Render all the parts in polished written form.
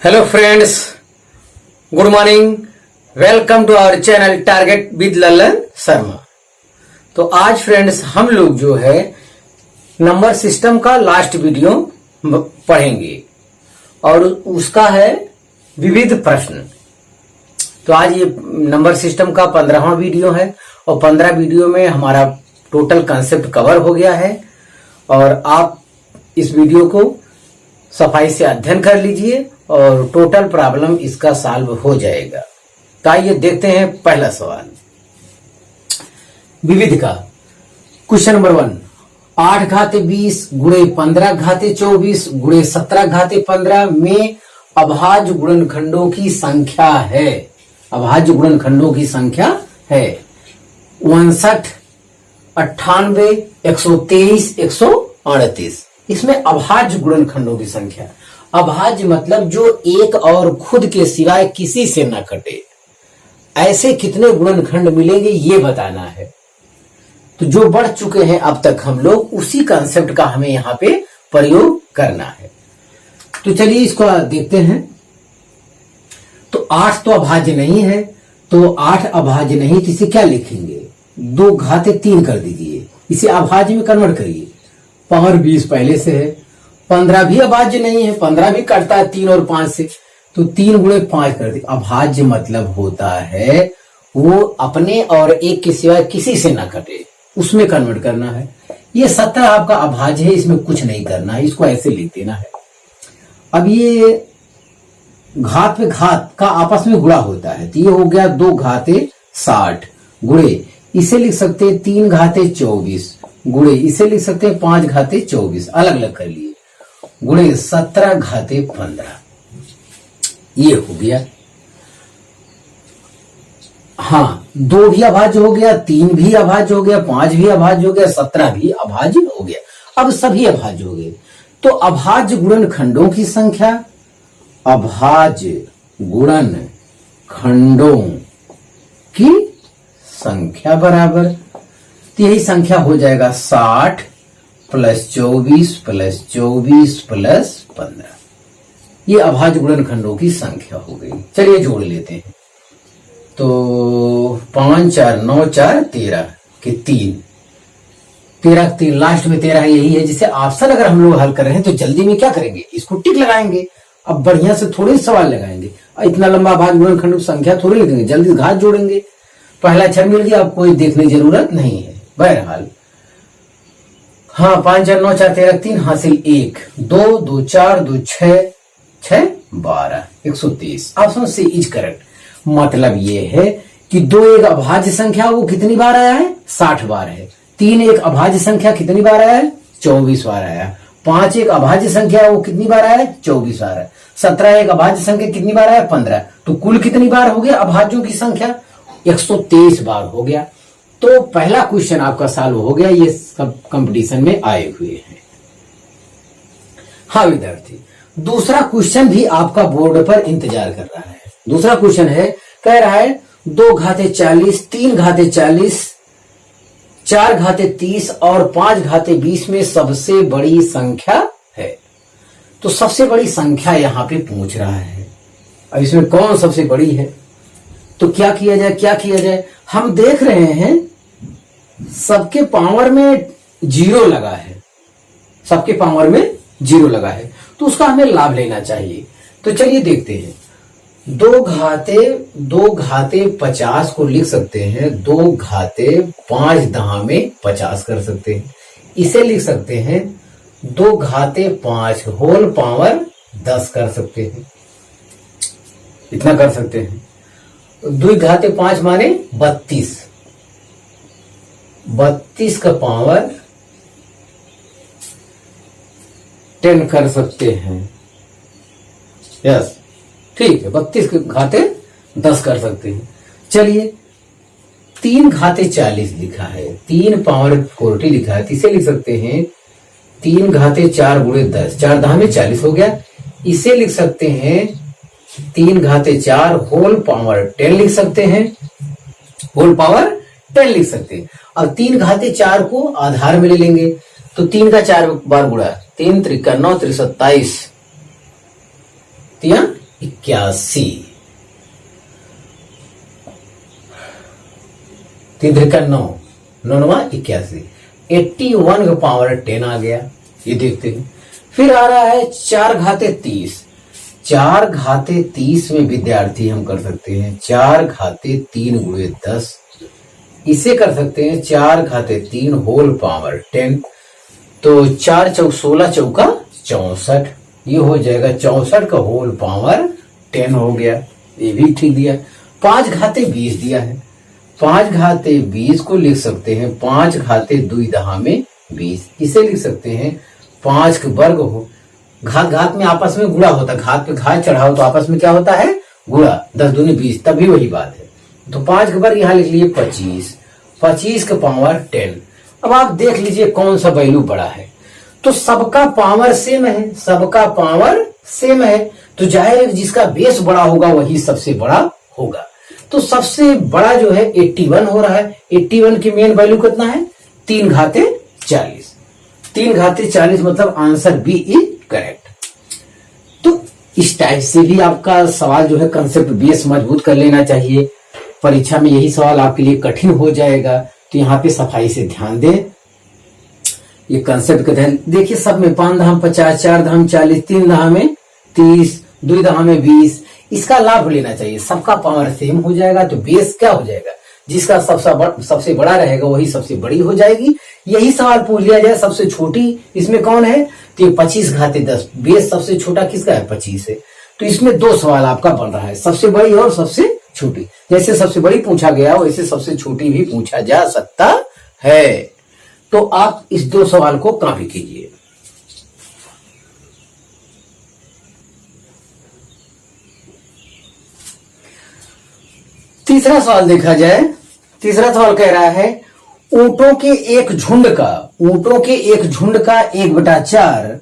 Hello friends, good morning. Welcome to our channel Target with Lalan Sharma. तो आज friends हम लोग जो है नंबर सिस्टम का लास्ट वीडियो पढ़ेंगे और उसका है विविध प्रश्न। तो आज ये नंबर सिस्टम का 15वां वीडियो है और 15 वीडियो में हमारा टोटल कंसेप्ट कवर हो गया है और आप इस वीडियो को सफाई से अध्ययन कर लीजिए और टोटल प्रॉब्लम इसका सॉल्व हो जाएगा। तो आइए देखते हैं पहला सवाल विविध का। क्वेश्चन नंबर 1, 8 घाते 20 गुणे 15 घाते 24 गुणे 17 घाते 15 में अभाज्य गुणनखंडों की संख्या है। अभाज्य गुणनखंडों की संख्या है 59, 98, 123, 138। इसमें अभाज्य गुणनखंडों की संख्या। अभाज्य मतलब जो एक और खुद के सिवाय किसी से न कटे। ऐसे कितने गुणनखंड मिलेंगे ये बताना है। तो जो बढ़ चुके हैं अब तक हम लोग, उसी कंसेप्ट का हमें यहां पे प्रयोग करना है। तो चलिए इसको देखते हैं। तो 8 तो अभाज्य नहीं है, तो 8 अभाज्य नहीं तो इसे क्या लिखेंगे? 2 घाते 3 कर दीजिए, इसे अभाज्य में कन्वर्ट करिए। पावर 20 पहले से है। 15 भी अभाज्य नहीं है, 15 भी कटता है 3 और 5 से, तो 3 गुणे 5 कर दिए। अभाज्य मतलब होता है वो अपने और एक के सिवाय किसी से ना कटे, उसमें कन्वर्ट करना है। ये 17 आपका अभाज्य है, इसमें कुछ नहीं करना है, इसको ऐसे लिख देना है। अब ये घात पे घात का आपस में गुणा होता है, तो ये हो गया 2 घाते 60 गुणे, इसे लिख सकते हैं 3 घाते 24 गुणे, इसे लिख सकते हैं 5 घाते 24, अलग अलग कर लिए, गुणे 17 घाते 15। ये हो गया। हाँ, 2 भी अभाज्य हो गया, 3 भी अभाज्य हो गया, 5 भी अभाज्य हो गया, 17 भी अभाज्य हो गया। अब सभी अभाज्य हो गए। तो अभाज्य गुणनखंडों की संख्या, अभाज्य गुणनखंडों की संख्या बराबर, तो यही संख्या हो जाएगा 60 प्लस 24 प्लस 24 प्लस 15। ये अभाज्य गुणनखंडों की संख्या हो गई। चलिए जोड़ लेते हैं। तो 5 4 9 4 13 के 3 13 3 लास्ट में 13 यही है। जिसे ऑप्शन अगर हम लोग हल कर रहे हैं तो जल्दी में क्या करेंगे, इसको टिक लगाएंगे। अब बढ़िया से थोड़े सवाल लगाएंगे, इतना लंबा अभाज्य गुणनखंडों की संख्या थोड़ी लिखेंगे, जल्दी घात जोड़ेंगे। पहला अक्षर मिल गया, अब कोई देखने की जरूरत नहीं है। बहरहाल हाँ, 5 4 9 4 13 3 हासिल 1 2 2 4 2 6 6 12 123। Option C is correct. मतलब ये है कि 2 एक अभाज्य संख्या, वो कितनी बार आया है? 60 बार है। 3 एक अभाज्य संख्या कितनी बार आया है? 24 बार आया। 5 एक अभाज्य संख्या, वो कितनी बार आया है? 24 बार है। 17 एक अभाज्य संख्या कितनी बार आया? 15। तो कुल कितनी बार हो गया अभाज्यों की संख्या? 123 बार हो गया। तो पहला क्वेश्चन आपका सॉल्व हो गया। ये सब कंपटीशन में आए हुए हैं। हाँ विद्यार्थी, दूसरा क्वेश्चन भी आपका बोर्ड पर इंतजार कर रहा है। दूसरा क्वेश्चन है, कह रहा है 2 घाते 40 3 घाते 40 4 घाते 30 और 5 घाते 20 में सबसे बड़ी संख्या है। तो सबसे बड़ी संख्या यहां पे पूछ रहा है। अब इसमें कौन सबसे बड़ी है? तो क्या किया जाए, क्या किया जाए? हम देख रहे हैं सबके पावर में 0 लगा है, सबके पावर में 0 लगा है, तो उसका हमें लाभ लेना चाहिए। तो चलिए देखते हैं। 2 घाते 50 को लिख सकते हैं 2 घाते 5 दहा में 50 कर सकते हैं। इसे लिख सकते हैं 2 घाते 5 होल पावर 10 कर सकते हैं। इतना कर सकते हैं। 2 घाते 5 माने 32, 32 का पावर 10 कर सकते हैं। यस, ठीक है, 32 के घाते 10 कर सकते हैं। चलिए 3 घाते 40 लिखा है, 3 पावर 40 लिखा है, इसे लिख सकते हैं 3 घाते 4 गुणे 10, 4 दहा में 40 हो गया। इसे लिख सकते हैं 3 घाते 4 होल पावर 10 लिख सकते हैं, होल पावर 10 लिख सकते हैं। अब 3 घाते 4 को आधार में ले लेंगे, तो 3 का 4 बार गुणा, 3 त्रिका 9 3 27, 81। 3 3 का 9, 9 81, 81 का पावर 10 आ गया। ये देखते हैं। फिर आ रहा है 4 घाते 30। 4 घाते 30 में विद्यार्थी हम कर सकते हैं 4 घाते 3 गुणे 10। इसे कर सकते हैं 4 घाते 3 होल पावर 10। तो 4 चौक 16 चौका 64, ये हो जाएगा 64 का होल पावर 10 हो गया। ये भी ठीक दिया। 5 घाते 20 दिया है। 5 घाते 20 को लिख सकते हैं 5 घाते 2 दहा में 20। इसे लिख सकते हैं 5 के वर्ग हो। घात घात में आपस में गुणा होता है, घात पे घात चढ़ाओ तो आपस में क्या होता है, गुणा। 10 दूनी 20, तभी वही बात है। तो 5 के वर्ग यहां लिख लिए 25, 25 का पावर 10। अब आप देख लीजिए कौन सा वैल्यू बड़ा है। तो सबका पावर सेम है, सबका पावर सेम है, तो जाहिर है जिसका बेस बड़ा होगा वही सबसे बड़ा होगा। तो सबसे बड़ा जो है 81 हो रहा है। 81 की मेन वैल्यू कितना है, 3 घाते 40। 3 घाते 40 मतलब आंसर बी इज करेक्ट। तो इस टाइप से भी आपका सवाल जो है कंसेप्ट बेस मजबूत कर लेना चाहिए। परीक्षा में यही सवाल आपके लिए कठिन हो जाएगा, तो यहाँ पे सफाई से ध्यान दें। ये कंसेप्ट का ध्यान देखिए। सब में 5 दहा 50, 4 दहा 40, 3 दहा में 30, 2 दहा में 20। इसका लाभ लेना चाहिए। सबका पावर सेम हो जाएगा तो बेस क्या हो जाएगा, जिसका सबसे बड़ा रहेगा वही सबसे बड़ी हो जाएगी। यही सवाल पूछ लिया जाए सबसे छोटी इसमें कौन है, तो ये 25 घाते 10। बेस सबसे छोटा किसका है, 25 है। तो इसमें 2 सवाल आपका बन रहा है, सबसे बड़ी और सबसे छोटी। जैसे सबसे बड़ी पूछा गया वैसे सबसे छोटी भी पूछा जा सकता है। तो आप इस 2 सवाल को कॉपी कीजिए। तीसरा सवाल देखा जाए। तीसरा सवाल कह रहा है ऊंटों के एक झुंड का 1/4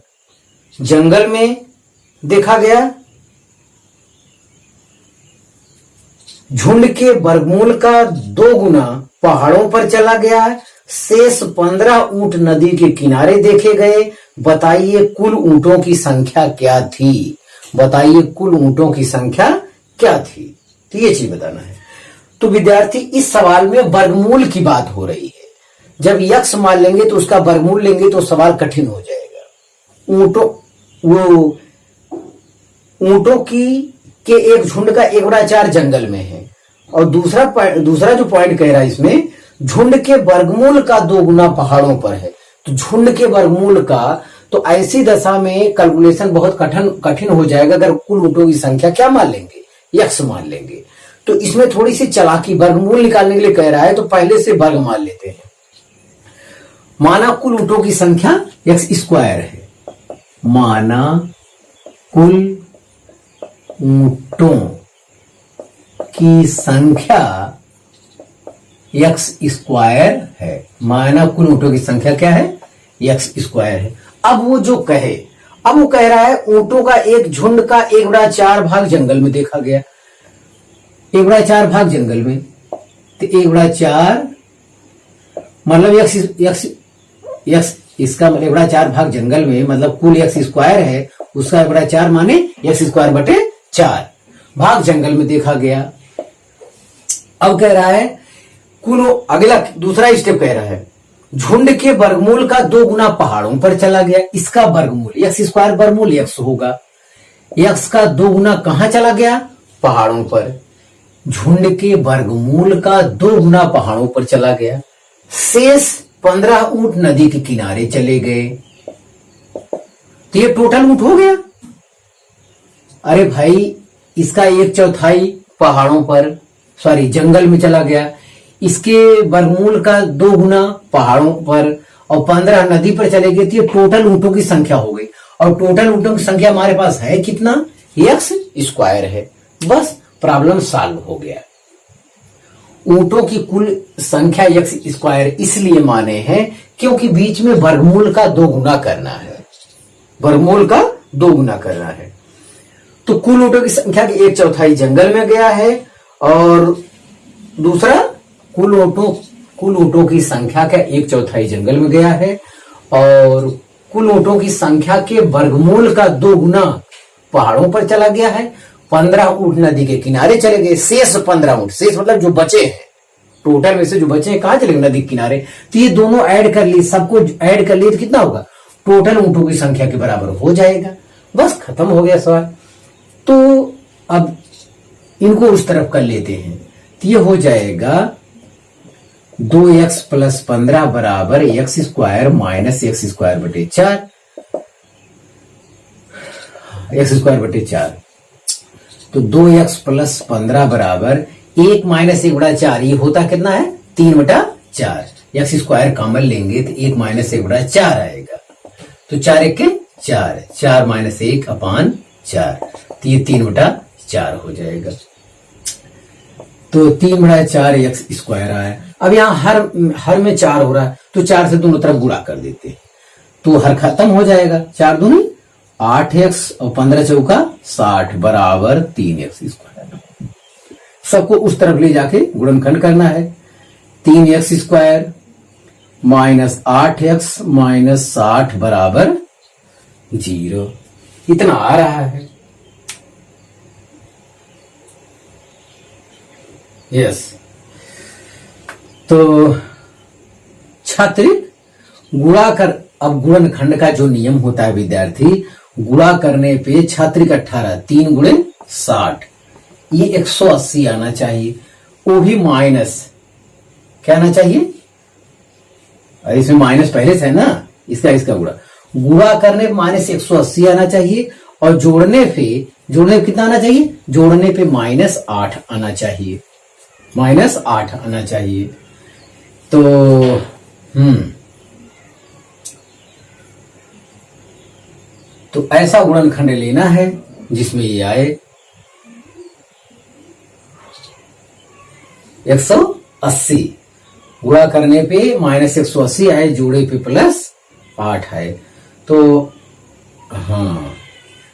जंगल में देखा गया। झुंड के वर्गमूल का 2 गुना पहाड़ों पर चला गया। शेष 15 ऊंट नदी के किनारे देखे गए। बताइए कुल ऊंटों की संख्या क्या थी। बताइए कुल ऊंटों की संख्या क्या थी। तो ये चीज बताना है। तो विद्यार्थी इस सवाल में वर्गमूल की बात हो रही है। जब यक्स मान लेंगे तो उसका वर्गमूल लेंगे तो सवाल कठिन हो जाएगा। ऊंटों के एक झुंड का 1/4 जंगल में है। और दूसरा जो पॉइंट कह रहा है इसमें, झुंड के वर्गमूल का 2 गुना पहाड़ों पर है। तो झुंड के वर्गमूल का, तो ऐसी दशा में कैलकुलेशन बहुत कठिन हो जाएगा अगर कुल ऊंटों की संख्या क्या मान लेंगे, यक्स मान लेंगे। तो इसमें थोड़ी सी चालाकी, वर्गमूल निकालने के लिए कह रहा है तो पहले से वर्ग मान लेते हैं। माना कुल ऊंटों की संख्या x² है। माना कुल ऊंटों की संख्या x² है। माना कुल ऊंटों की संख्या क्या है, x² है। अब वो कह रहा है ऊंटों का एक झुंड का 1/4 भाग जंगल में देखा गया। 1/4 भाग जंगल में, तो 1/4 मतलब x इसका 1/4 भाग जंगल में मतलब कुल x² है, उसका 1/4 माने x²/4 भाग जंगल में देखा गया। अब कह रहा है अगला दूसरा स्टेप कह रहा है झुंड के वर्गमूल का 2 गुना पहाड़ों पर चला गया। इसका वर्गमूल x² वर्गमूल x होगा। x का 2 गुना कहां चला गया, पहाड़ों पर। झुंड के वर्गमूल का 2 गुना पहाड़ों पर चला गया। शेष 15 ऊंट नदी के किनारे चले गए। तो ये टोटल ऊंट हो गया। अरे भाई इसका 1/4 पहाड़ों पर जंगल में चला गया। इसके वर्गमूल का 2 गुना पहाड़ों पर और 15 नदी पर चले गए। तो ये टोटल ऊंटों की संख्या हो गई। और टोटल ऊंटों की संख्या हमारे पास है कितना, x² है। बस प्रॉब्लम सॉल्व हो गया। ऊंटों की कुल संख्या x² इसलिए माने हैं क्योंकि बीच में वर्गमूल का 2 गुना करना है। वर्गमूल का 2 गुना करना है। तो कुल ऊंटों की संख्या के 1/4 जंगल में गया है। और दूसरा कुल ऊंटों की संख्या का 1/4 जंगल में गया है। और कुल ऊंटों की संख्या के वर्गमूल का 2 गुना पहाड़ों पर चला गया है। 15 ऊँट नदी के किनारे चले गए, शेष 15 ऊँट, शेष मतलब जो बचे हैं, टोटल में से जो बचे हैं कहां चले गए? नदी के किनारे। तो ये दोनों ऐड कर लिए, सबको ऐड कर लिए तो कितना होगा? टोटल ऊँटों की संख्या के बराबर हो जाएगा। बस खत्म हो गया सवाल। तो अब इनको उस तरफ कर लेते हैं, तो ये हो जाएगा 2x + 15 बराबर x square minus x square बटे 4, x स्क्वायर बटे 4। तो 2x + 15 बराबर 1 माइनस 1 बटा 4, ये होता कितना है? 3 बटा 4। x स्क्वायर कॉमन लेंगे तो 1 माइनस 1 बटा 4 आएगा। तो 4 1 के 4, 4 माइनस 1 अपान 4, तो ये 3 बटा 4 हो जाएगा। तो 3 बटा 4 एक्स स्क्वायर आया। अब यहाँ हर में 4 हो रहा है, तो 4 से दोनों तरफ गुणा कर देते हैं, तो हर खत्म हो जाएगा। 4 दूनी 8x और 15 चौका 60 बराबर 3x स्क्वायर। सबको उस तरफ ले जाके गुणनखंड करना है। 3x square minus 8x minus 60 बराबर 0, इतना आ रहा है। यस, तो छात्र गुणा कर, अब गुणनखंड का जो नियम होता है विद्यार्थी, गुणा करने पे छात्रिक 18, 3 गुणे 60, ये 180 आना चाहिए। वो भी माइनस क्या आना चाहिए? अरे इसमें माइनस पहले से है ना, इसका गुणा करने पे माइनस 180 आना चाहिए, और जोड़ने पे कितना आना चाहिए? जोड़ने पे -8 आना चाहिए, -8 आना चाहिए। तो ऐसा गुणनखंड लेना है जिसमें ये आए 180, गुणा करने पे -180 आए, जोड़े पे +8 आए। तो हाँ,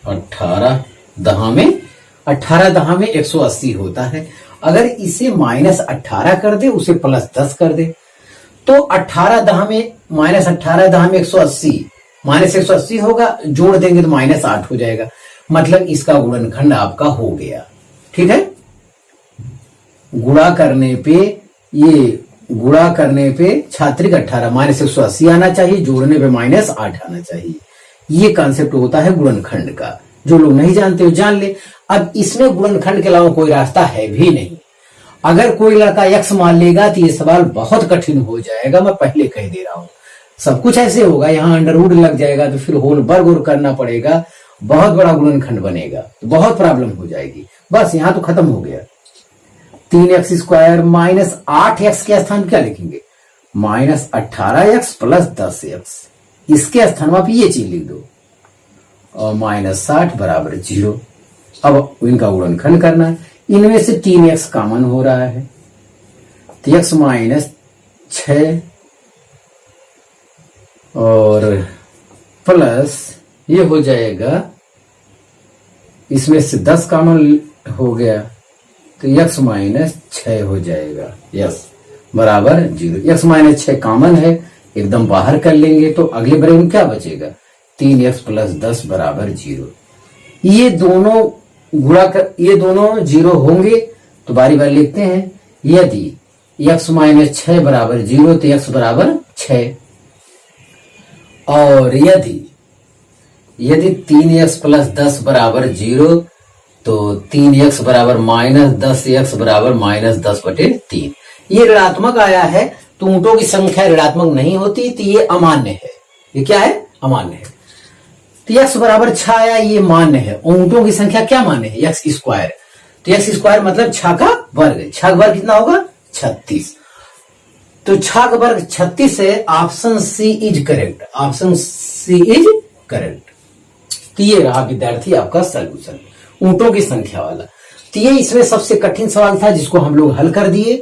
18 दहा में 180 होता है। अगर इसे -18 कर दे, उसे +10 कर दे, तो 18 दहा में -18 दहा में 180, -180 होगा, जोड़ देंगे तो -8 हो जाएगा। मतलब इसका गुणनखंड आपका हो गया। ठीक है, गुणा करने पे छात्रिक 18 -180 आना चाहिए, जोड़ने पे -8 आना चाहिए। ये कॉन्सेप्ट होता है गुणनखंड का। जो लोग नहीं जानते हो जान ले। अब इसमें गुणनखंड के अलावा कोई रास्ता है भी नहीं। अगर कोई लड़का x मान लेगा तो ये सवाल बहुत कठिन हो जाएगा, मैं पहले कह दे रहा हूं। सब कुछ ऐसे होगा, यहाँ अंडरवुड लग जाएगा तो फिर होल वर्ग करना पड़ेगा, बहुत बड़ा गुणनखंड बनेगा, तो बहुत प्रॉब्लम हो जाएगी। बस यहां तो खत्म हो गया। 3x स्क्वायर माइनस 8x के स्थान क्या लिखेंगे? -18x + 10x। इसके स्थान पर ये चीज लिख दो, और -60 बराबर 0। अब इनका गुणनखंड करना है। इनमें से 3x कॉमन हो रहा है, तो x -6 और प्लस ये हो जाएगा, इसमें से 10 कॉमन हो गया, तो x -6 हो जाएगा। यस, बराबर 0। x -6 कॉमन है, एकदम बाहर कर लेंगे तो अगले ब्रेक में क्या बचेगा? 3x + 10 बराबर 0। ये दोनों गुणा कर, ये दोनों 0 होंगे तो बारी बारी लिखते हैं। यदि x -6 बराबर 0 तो x बराबर 6, और यदि 3x + 10 बराबर 0 तो 3x बराबर -10x बराबर -10/3। ये ऋणात्मक आया है, तो ऊंटों की संख्या ऋणात्मक नहीं होती, तो ये अमान्य है। ये क्या है? अमान्य है। तो x बराबर 6 आया, ये मान्य है। ऊंटों की संख्या क्या मान्य है? x square. तो x स्क्वायर मतलब 6 का वर्ग। 6 का वर्ग कितना होगा? 36। तो 6 का वर्ग 36 है। Option C is correct. Option C is correct. तो ये रहा विद्यार्थी आपका सॉल्यूशन, ऊंटों की संख्या वाला। तो ये इसमें सबसे कठिन सवाल था, जिसको हम लोग हल कर दिए।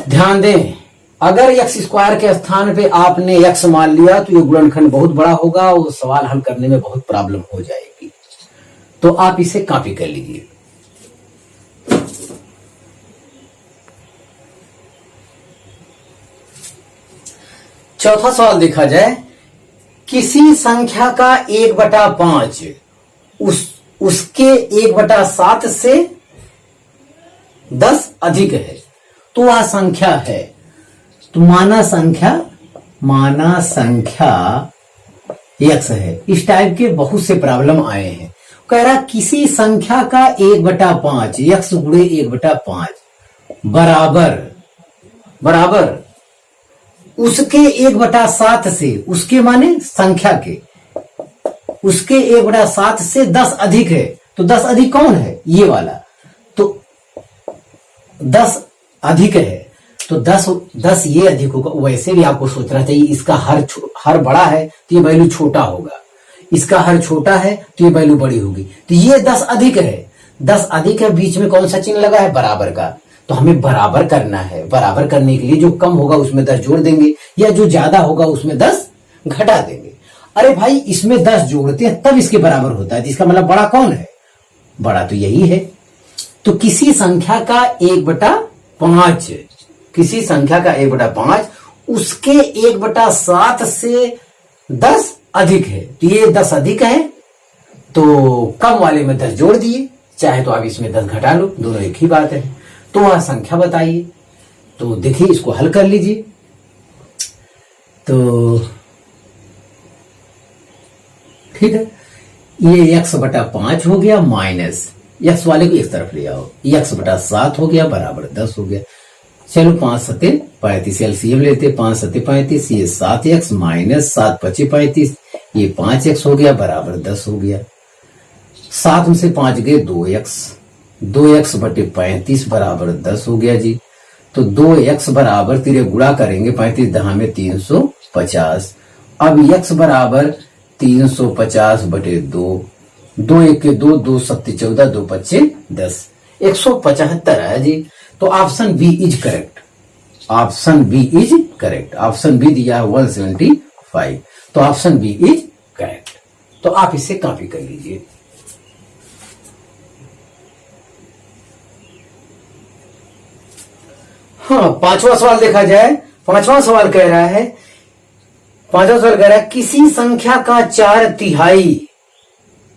ध्यान दें, अगर x स्क्वायर के स्थान पे आपने x मान लिया तो ये गुणनखंड बहुत बड़ा होगा, वो सवाल हल करने में बहुत प्रॉब्लम हो जाएगी। तो आप इसे कॉपी कर लीजिए। चौथा सवाल देखा जाए, किसी संख्या का 1/5 उसके 1/7 से 10 अधिक है तो वह संख्या है। तो माना संख्या x है। इस टाइप के बहुत से प्रॉब्लम आए हैं। कह रहा किसी संख्या का 1/5 x गुणे 1/5 बराबर उसके 1/7 से, उसके माने संख्या के, उसके 1/7 से 10 अधिक है। तो 10 अधिक कौन है? ये वाला। तो 10 अधिक है तो 10 ये अधिक होगा। वैसे भी आपको सोचना चाहिए इसका हर बड़ा है तो ये वैल्यू छोटा होगा, इसका हर छोटा है तो ये वैल्यू बड़ी होगी। तो ये 10 अधिक है, 10 अधिक है, बीच में कौन सा चिन्ह लगा है? बराबर का। तो हमें बराबर करना है। बराबर करने के लिए जो कम होगा उसमें 10 जोड़ देंगे या जो ज्यादा होगा उसमें 10 घटा देंगे। अरे भाई इसमें 10 जोड़ते हैं तब इसके बराबर होता है, तो इसका मतलब बड़ा कौन है? बड़ा तो यही है। तो किसी संख्या का 1/5, किसी संख्या का 1/5 उसके 1/7 से 10 अधिक है। तो ये 10 अधिक है तो कम वाले में 10 जोड़ दिए, चाहे तो आप इसमें 10 घटा लो, दोनों एक ही बात है। तो वह संख्या बताइए। तो देखिए इसको हल कर लीजिए। तो ठीक है, ये x/5 हो गया माइनस x वाले को एक तरफ ले आओ, x/7 हो गया बराबर 10 हो गया। चलो 5 सत्ते 35 एलसीएम लेते, 5 सत्ते 35, ये 7x माइनस 7 पचे 35, ये 5x हो गया बराबर 10 हो गया। 7 में से 5 गए 2x बटे 35 बराबर 10 हो गया जी। तो 2x बराबर तिरे गुणा करेंगे 35 दहा में 350। अब x बराबर 350 बटे 2, 2 1 के 2, 2 7 14, 2 5 10, 175 है जी। तो option B is correct, option B is correct. Option B दिया 175, तो ऑप्शन बी इज करेक्ट। तो आप इसे कॉपी कर लीजिए। हाँ, पांचवा सवाल देखा जाए। पांचवा सवाल कह रहा है किसी संख्या का 4/3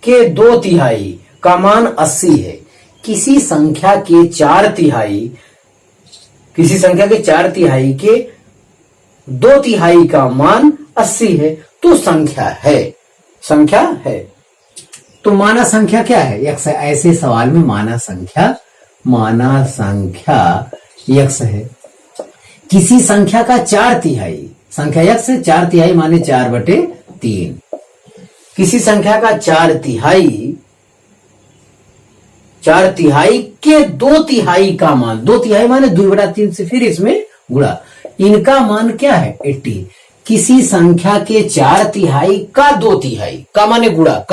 के 2/3 का मान 80 है। किसी संख्या के 4/3 के 2/3 का मान 80 है तो संख्या है। तो माना संख्या क्या है? x है। ऐसे सवाल में माना संख्या x है। किसी संख्या का 4/3, संख्या x है, 4/3 माने 4/3। किसी संख्या का 4/3 के 2/3 का मान, 2/3 माने 2/3 से फिर इसमें गुणा, इनका मान क्या है? 80। किसी संख्या के 4/3 का 2/3 का माने गुणा,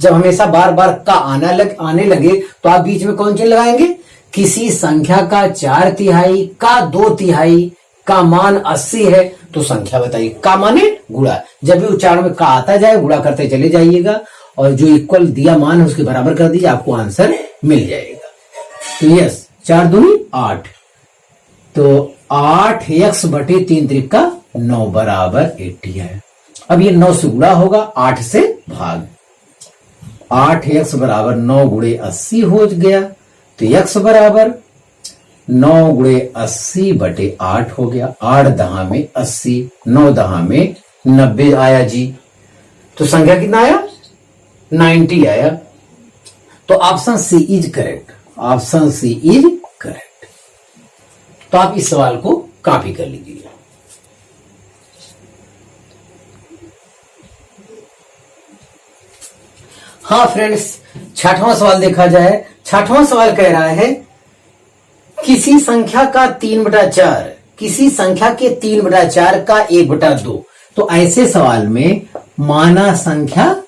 जब हमेशा बार बार का आने लगे तो आप बीच में कौन चीज लगाएंगे? किसी संख्या का 4/3 का 2/3 का मान 80 है तो संख्या बताइए। का माने गुणा, जब भी उच्चारण में का आता जाए गुणा करते चले जाइएगा और जो इक्वल दिया मान है उसके बराबर कर दीजिए, आपको आंसर मिल जाएगा। तो यस, 4 दूनी 8, तो 8x बटे 3 त्रिका 9 बराबर 80 है। अब ये 9 से गुणा होगा, 8 से भाग, 8x बराबर 9 गुणे 80 हो गया। तो x बराबर 9 गुणे 80 बटे 8 हो गया। 8 दहा में 80, 9 दहा में 90 आया जी। तो संख्या कितना आया? 90 आया। तो option C is correct, option C is correct. तो आप इस सवाल को कॉपी कर लीजिए। हाँ फ्रेंड्स, 6वां सवाल देखा जाए। 6वां सवाल कह रहा है किसी संख्या का 3/4, किसी संख्या के 3/4 का 1/2। तो ऐसे सवाल में माना संख्या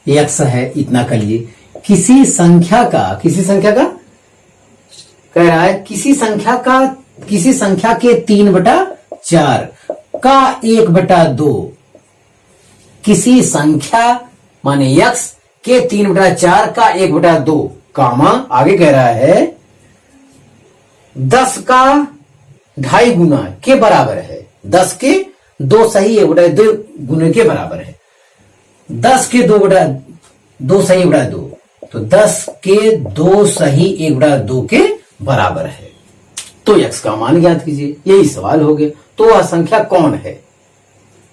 x है, इतना कर लिए। किसी संख्या का कह रहा है किसी संख्या के 3/4 का 1/2, किसी संख्या माने x के 3/4 का 1/2 कामा, आगे कह रहा है 10 का 2.5 गुना के बराबर है। 10 के 2 सही 1/2 गुने के बराबर है। 10 के 2 दो सही 1/2, तो 10 के 2 सही 1/2 के बराबर है। तो x का मान ज्ञात कीजिए, यही सवाल हो गया। तो वह संख्या कौन है?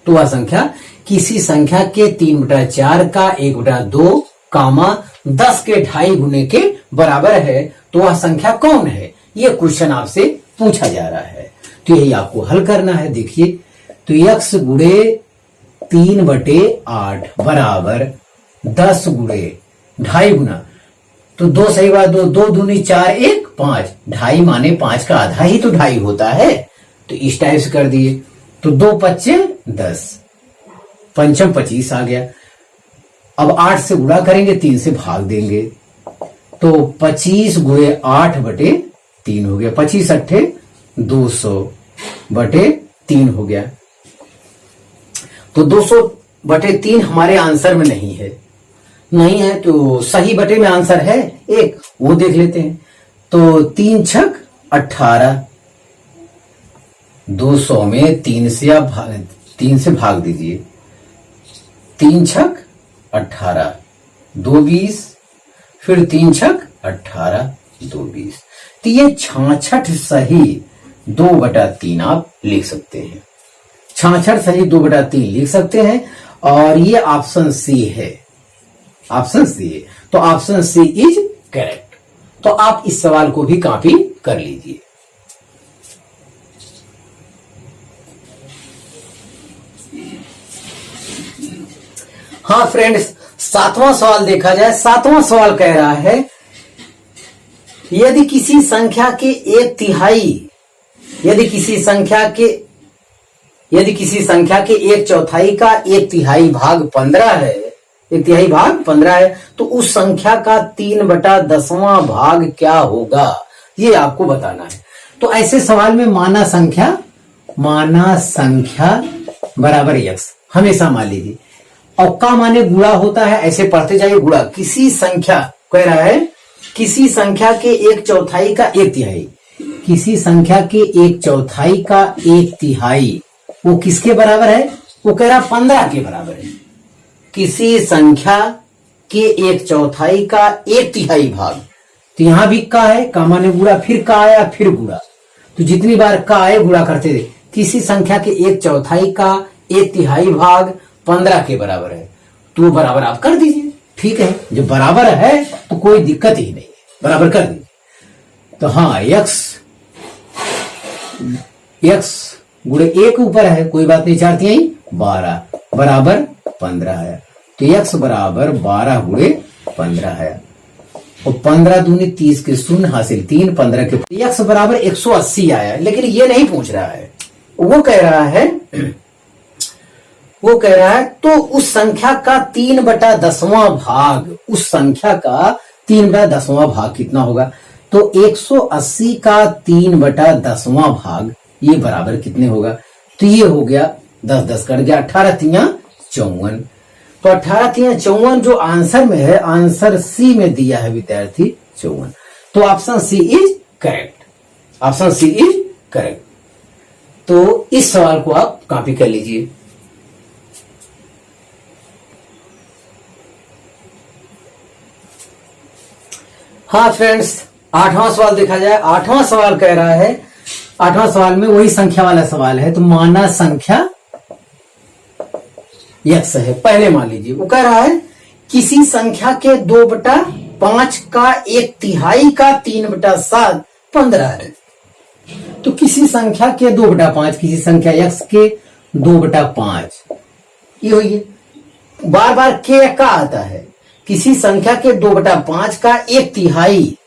तो वह संख्या किसी संख्या के 3/4 का 1/2 कामा 10 के 2.5 गुने के बराबर है। तो वह संख्या कौन है? यह क्वेश्चन आपसे पूछा जा रहा है। तो यही आपको हल करना है। देखिए, तो x गुणे 3/8 बराबर 10 गुणे 2.5 गुना, तो 2 सही बात, 2 2 दूनी 4 1 5, 2.5 माने 5 का आधा ही तो 2.5 होता है। तो इस टाइप से कर दिए। तो 2 5 10, पंचम 25 आ गया। अब 8 से गुणा करेंगे, 3 से भाग देंगे, तो 25 गुणे 8/3 हो गया। 25 अट्ठे 200/3 हो गया। तो 200/3 हमारे आंसर में नहीं है। नहीं है तो सही बटे में आंसर है एक, वो देख लेते हैं। तो 3 छक 18, 200 में 3 से आप 3 से भाग दीजिए। 3 छक 18, 2 20, फिर 3 छक 18, 2 20। तो ये 66 सही 2/3 आप लिख सकते हैं। 66 सही 2/3 लिख सकते हैं। और ये ऑप्शन सी है, ऑप्शन सी है। तो ऑप्शन सी इज करेक्ट। तो आप इस सवाल को भी कॉपी कर लीजिए। हाँ फ्रेंड्स, 7वां सवाल देखा जाए। 7वां सवाल कह रहा है, यदि किसी संख्या के 1/3, यदि किसी संख्या के 1/4 का 1/3 भाग 15 है, 1/3 भाग 15 है, तो उस संख्या का 3/10वां भाग क्या होगा, ये आपको बताना है। तो ऐसे सवाल में माना संख्या बराबर x हमेशा मान लीजिए। और का माने गुणा होता है, ऐसे पढ़ते जाइए। गुणा किसी संख्या, कह रहा है किसी संख्या के 1/4 का 1/3, किसी संख्या के 1/4 का 1/3 वो किसके बराबर है? वो कह रहा 15 के बराबर है। किसी संख्या के 1/4 का 1/3 भाग, तो यहां भी का है, का माने गुणा, फिर का आया, फिर गुणा। तो जितनी बार का आए गुणा करते थे। किसी संख्या के 1/4 का 1/3 भाग 15 के बराबर है, तो बराबर आप कर दीजिए। ठीक है, जब बराबर है तो कोई दिक्कत ही नहीं है, बराबर कर दीजिए। तो हाँ, x गुणे 1 ऊपर है, कोई बात नहीं, 4 3 12 बराबर 15 है। तो x बराबर 12 गुणे 15 है। और 15 दूनी 30 के शून्य हासिल 3, 15 के x बराबर 180 आया। लेकिन ये नहीं पूछ रहा है, वो कह रहा है तो उस संख्या का 3/10वां भाग, उस संख्या का 3/10वां भाग कितना होगा? तो 180 का 3/10वां भाग ये बराबर कितने होगा? तो ये हो गया 10 10 कट गया, 18 3 54। तो 18 3 54 जो आंसर में है, आंसर सी में दिया है विद्यार्थी 54। तो option C is correct, option C is correct. तो इस सवाल को आप कॉपी कर लीजिए। हाँ फ्रेंड्स, 8वां सवाल देखा जाए। 8वां सवाल कह रहा है, 8वां सवाल में वही संख्या वाला सवाल है। तो माना संख्या x है। पहले मान लीजिए, वो कह रहा है किसी संख्या के 2/5 का 1/3 का 3/7 15 है। तो किसी संख्या के 2/5, किसी संख्या x के 2/5, ये हुई। बार बार के का आता है। किसी संख्या के 2/5 का 1/3,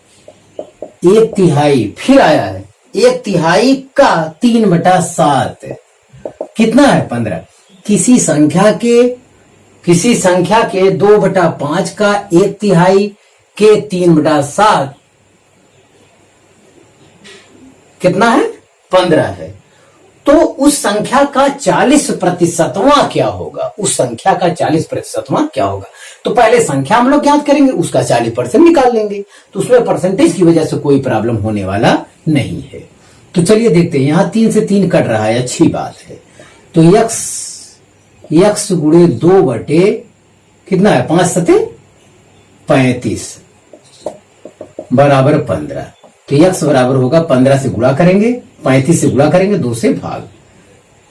फिर आया है 1/3 का 3/7, कितना है? 15। किसी संख्या के 2/5 का 1/3 के 3/7 कितना है? 15 है। तो उस संख्या का 40%वां क्या होगा? उस संख्या का 40%वां क्या होगा? तो पहले संख्या हम लोग ज्ञात करेंगे, उसका 40% निकाल लेंगे। तो उसमें परसेंटेज की वजह से कोई प्रॉब्लम होने वाला नहीं है। तो चलिए देखते हैं। यहां 3 से 3 कट रहा है, अच्छी बात है। तो x गुणे 2 बटे कितना है? 5 7 35 बराबर 15। तो x बराबर होगा 15 से गुणा करेंगे, 35 से गुणा करेंगे, 2 से भाग,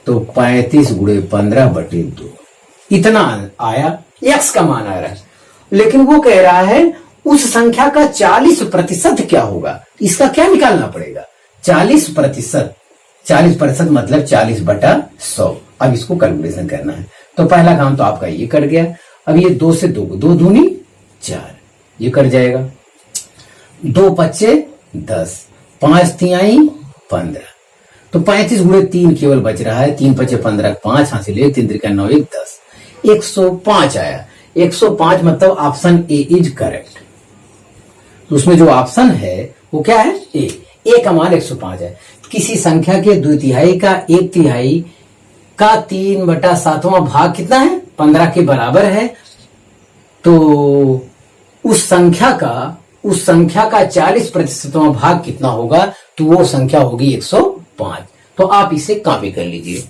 तो 35 गुणे 15/2 इतना आया, x का मान आ रहा है। लेकिन वो कह रहा है उस संख्या का 40% क्या होगा, इसका क्या निकालना पड़ेगा? 40%, 40% मतलब 40/100। अब इसको कैलकुलेशन करना है। तो पहला काम तो आपका ये कट गया। अब ये 2 से 2 दूनी 4, ये कट जाएगा। 2 पच्चे 10, 5 तिहाई 15, तो 35 गुणे 3 केवल बच रहा है। 3 पच्चे 15, 5 हाथ से ले, 3 त्रिका 9, 1 10, 105 आया। 105 मतलब ऑप्शन ए इज करेक्ट। तो उसमें जो ऑप्शन है वो क्या है? ए का मान 105 है। किसी संख्या के 2/3 का 1/3 का 3/7वां भाग कितना है? 15 के बराबर है। तो उस संख्या का 40%वां भाग कितना होगा? तो वो संख्या होगी 105। तो आप इसे कॉपी कर लीजिए।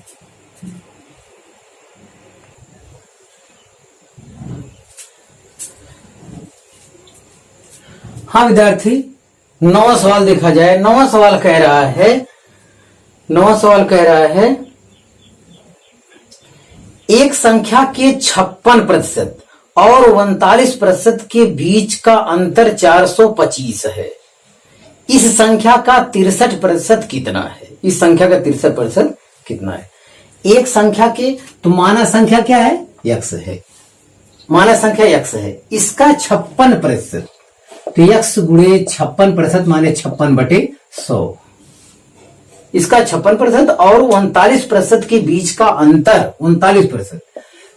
हाँ विद्यार्थी, 9वां सवाल देखा जाए। 9वां सवाल कह रहा है एक संख्या के 56% और 39% के बीच का अंतर 425 है। इस संख्या का 63% कितना है? इस संख्या का 63% कितना है? एक संख्या के, तो माना संख्या क्या है? x है। माना संख्या x है, इसका 56%, तो x गुणे 56% माने 56/100। इसका 56% और 39% के बीच का अंतर 39%,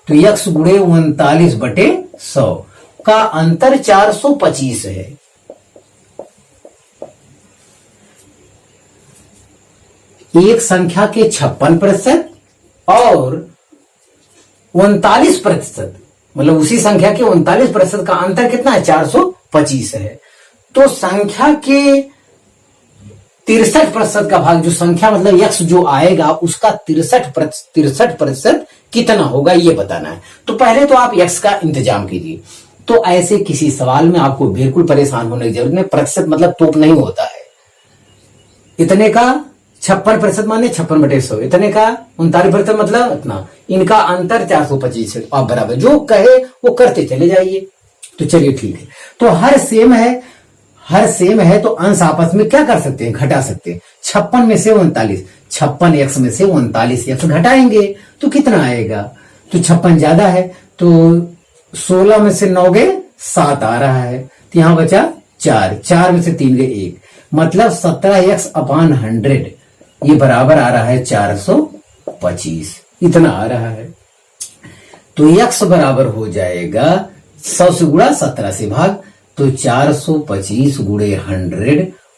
तो x गुणे 39/100 का अंतर 425 है। एक संख्या के 56% और 39%, मतलब उसी संख्या के 39% का अंतर कितना है? 425 है। तो संख्या के 63% का भाग, जो संख्या मतलब x जो आएगा उसका 63% कितना होगा, ये बताना है। तो पहले तो आप x का इंतजाम कीजिए। तो ऐसे किसी सवाल में आपको बिल्कुल परेशान होने की जरूरत नहीं। प्रतिशत मतलब तोप नहीं होता है। इतने का 56% माने 56/100, इतने का 39% मतलब इतना। इनका अंतर 425 है। आप बराबर जो कहे वो करते चले जाइए। तो चलिए ठीक है। तो हर सेम है तो अंश आपस में क्या कर सकते हैं? घटा सकते हैं। 56 में से 39, 56x में से 39x घटाएंगे तो कितना आएगा? तो 56 ज्यादा है, तो 16 में से 9 गए 7 आ रहा है, तो यहां बचा 4 में से 3 गए 1, मतलब 17x/100 ये बराबर आ रहा है 425, इतना आ रहा है। तो x बराबर हो जाएगा 100 से गुणा 17 से भाग, तो 425 गुणे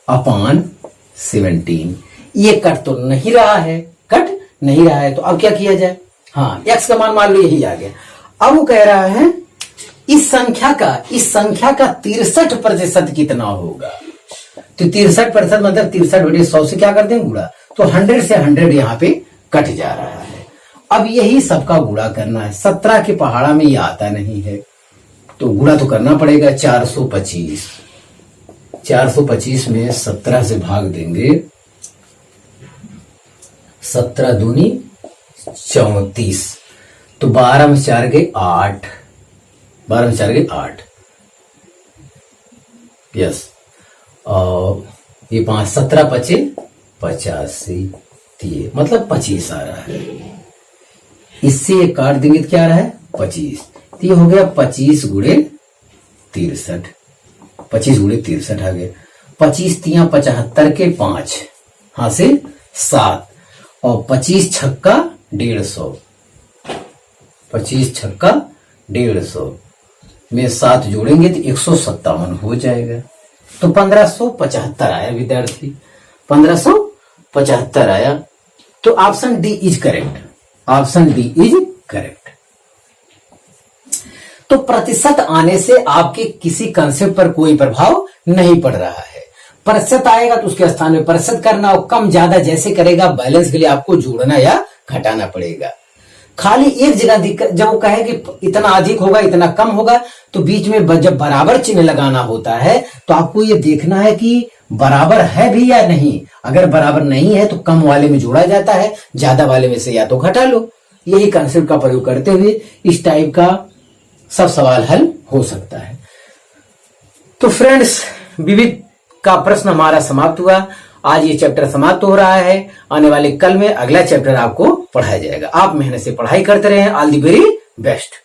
100/17। ये कट तो नहीं रहा है, तो अब क्या किया जाए? हाँ, x का मान लो यही आ गया। अब वो कह रहा है इस संख्या का 63% कितना होगा? तो 63% मतलब 63/100 से क्या करते हैं? गुणा। तो 100 से 100 यहां पे कट जा रहा है। अब यही सबका गुणा करना है। 17 के पहाड़ा में ये आता नहीं है, तो गुणा तो करना पड़ेगा। 425 में 17 से भाग देंगे, 17 दूनी 34, तो 12 में 4 गए 8, 12 में 4 गए 8, यस। और ये 5 17 पचे 85, मतलब 25 आ रहा है। इससे ये काट देंगे तो क्या आ रहा है? 25। तो ये हो गया 25 गुणे 63, 25 गुणे 63 आ गया। 25 तिया 75 के 5 हां से 7, और 25 छक्का 150, 25 छक्का 150 में 7 जोड़ेंगे तो 157 हो जाएगा। तो 1575 आया विद्यार्थी, 1575 आया। तो option D is correct, option D is correct. तो प्रतिशत आने से आपके किसी कंसेप्ट पर कोई प्रभाव नहीं पड़ रहा है। प्रतिशत आएगा तो उसके स्थान में प्रतिशत करना, और कम ज्यादा जैसे करेगा बैलेंस के लिए आपको जोड़ना या घटाना पड़ेगा। खाली एक जगह दिक्कत, जब वो कहे कि इतना अधिक होगा इतना कम होगा, तो बीच में जब बराबर चिन्ह लगाना होता है तो आपको ये देखना है कि बराबर है भी या नहीं। अगर बराबर नहीं है तो कम वाले में जोड़ा जाता है, ज्यादा वाले में से या तो घटा लो। यही कंसेप्ट का प्रयोग करते हुए इस टाइप का सब सवाल हल हो सकता है। तो फ्रेंड्स, विविध का प्रश्न हमारा समाप्त हुआ। आज ये चैप्टर समाप्त हो रहा है। आने वाले कल में अगला चैप्टर आपको पढ़ाया जाएगा। आप मेहनत से पढ़ाई करते रहें। All the very best.